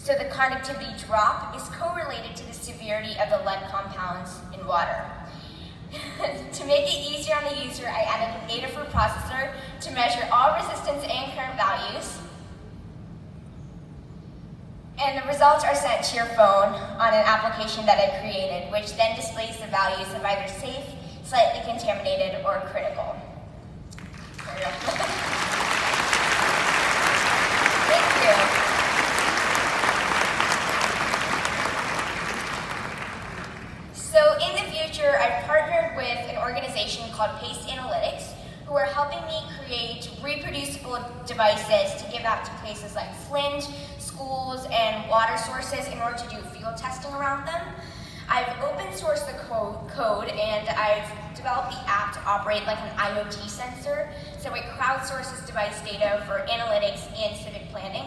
so the conductivity drop is correlated to the severity of the lead compounds in water. To make it easier on the user, I added an Adafruit processor to measure all resistance and current values. And the results are sent to your phone on an application that I created, which then displays the values of either safe, slightly contaminated, or critical. There we go. Thank you. So in the future, I've partnered with an organization called Pace Analytics, who are helping me create reproducible devices to give out to places like Flint, schools, and water sources in order to do field testing around them. I've open sourced the code and I've developed the app to operate like an IoT sensor, so it crowdsources device data for analytics and civic planning.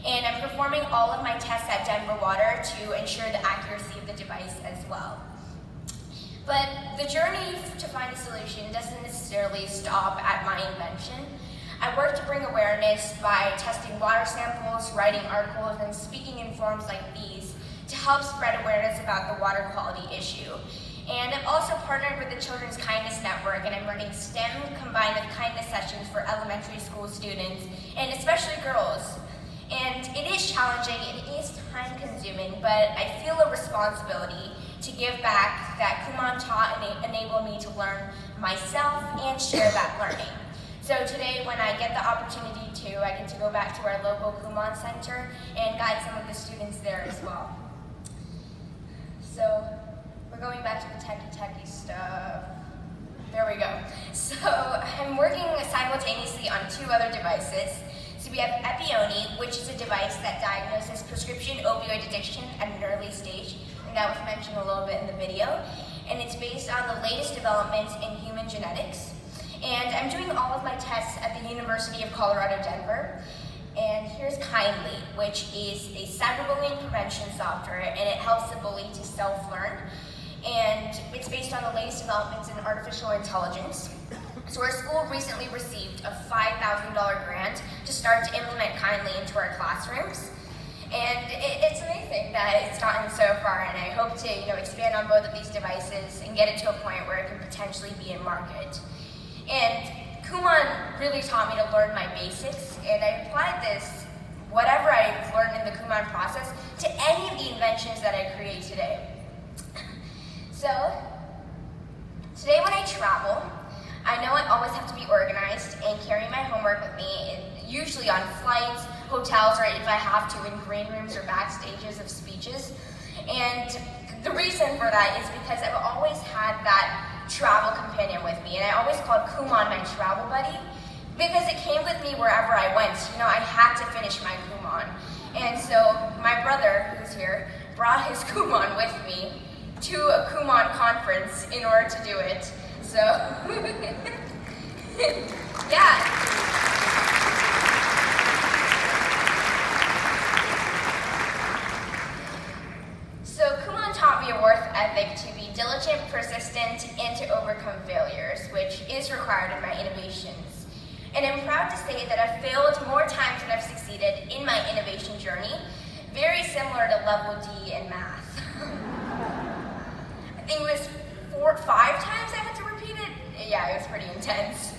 And I'm performing all of my tests at Denver Water to ensure the accuracy of the device as well. But the journey to find a solution doesn't necessarily stop at my invention. I work to bring awareness by testing water samples, writing articles, and speaking in forums like these to help spread awareness about the water quality issue. And I've also partnered with the Children's Kindness Network, and I'm running STEM combined with kindness sessions for elementary school students, and especially girls. And it is challenging, it is time-consuming, but I feel a responsibility to give back that Kumon taught and enabled me to learn myself and share that learning. So today, when I get the opportunity to, I get to go back to our local Kumon Center and guide some of the students there as well. So we're going back to the techie stuff. There we go. So I'm working simultaneously on two other devices. So we have Epione, which is a device that diagnoses prescription opioid addiction at an early stage, and that was mentioned a little bit in the video. And it's based on the latest developments in human genetics. And I'm doing all of my tests at the University of Colorado, Denver. And here's Kindly, which is a cyberbullying prevention software, and it helps the bully to self-learn. And it's based on the latest developments in artificial intelligence. So our school recently received a $5,000 grant to start to implement Kindly into our classrooms. And it's amazing that it's gotten so far, and I hope to expand on both of these devices and get it to a point where it can potentially be in market. And Kumon really taught me to learn my basics, and I applied this, whatever I've learned in the Kumon process, to any of the inventions that I create today. So, today when I travel, I know I always have to be organized and carry my homework with me, usually on flights, hotels, or if I have to in green rooms or backstages of speeches. And the reason for that is because I've always had that travel companion with me, and I always called Kumon my travel buddy because it came with me wherever I went. I had to finish my Kumon. And so my brother, who's here, brought his Kumon with me to a Kumon conference in order to do it. So, yeah. So Kumon taught me a work ethic to be diligent, persistent, and to overcome failures, which is required in my innovations. And I'm proud to say that I've failed more times than I've succeeded in my innovation journey, very similar to level D in math. I think it was 4 or 5 times I had to repeat it. Yeah, it was pretty intense.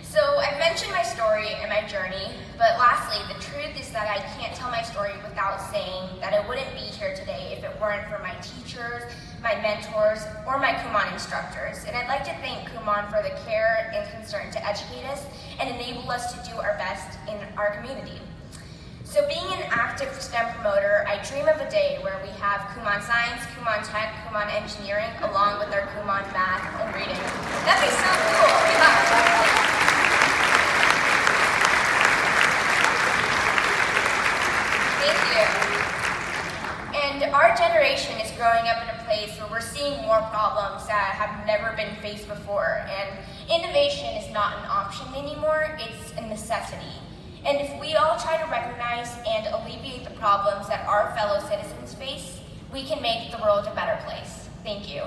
So I've mentioned my story and my journey, but lastly, the truth is that I can't tell my story without saying that I wouldn't be here today if it weren't for my teachers, my mentors, or my Kumon instructors. And I'd like to thank Kumon for the care and concern to educate us and enable us to do our best in our community. So being an active STEM promoter, I dream of a day where we have Kumon Science, Kumon Tech, Kumon Engineering, along with our Kumon Math and Reading. That'd be so cool. Yeah. Thank you. And our generation is growing up in a place where we're seeing more problems that have never been faced before. And innovation is not an option anymore, it's a necessity. And if we all try to recognize and alleviate the problems that our fellow citizens face, we can make the world a better place. Thank you.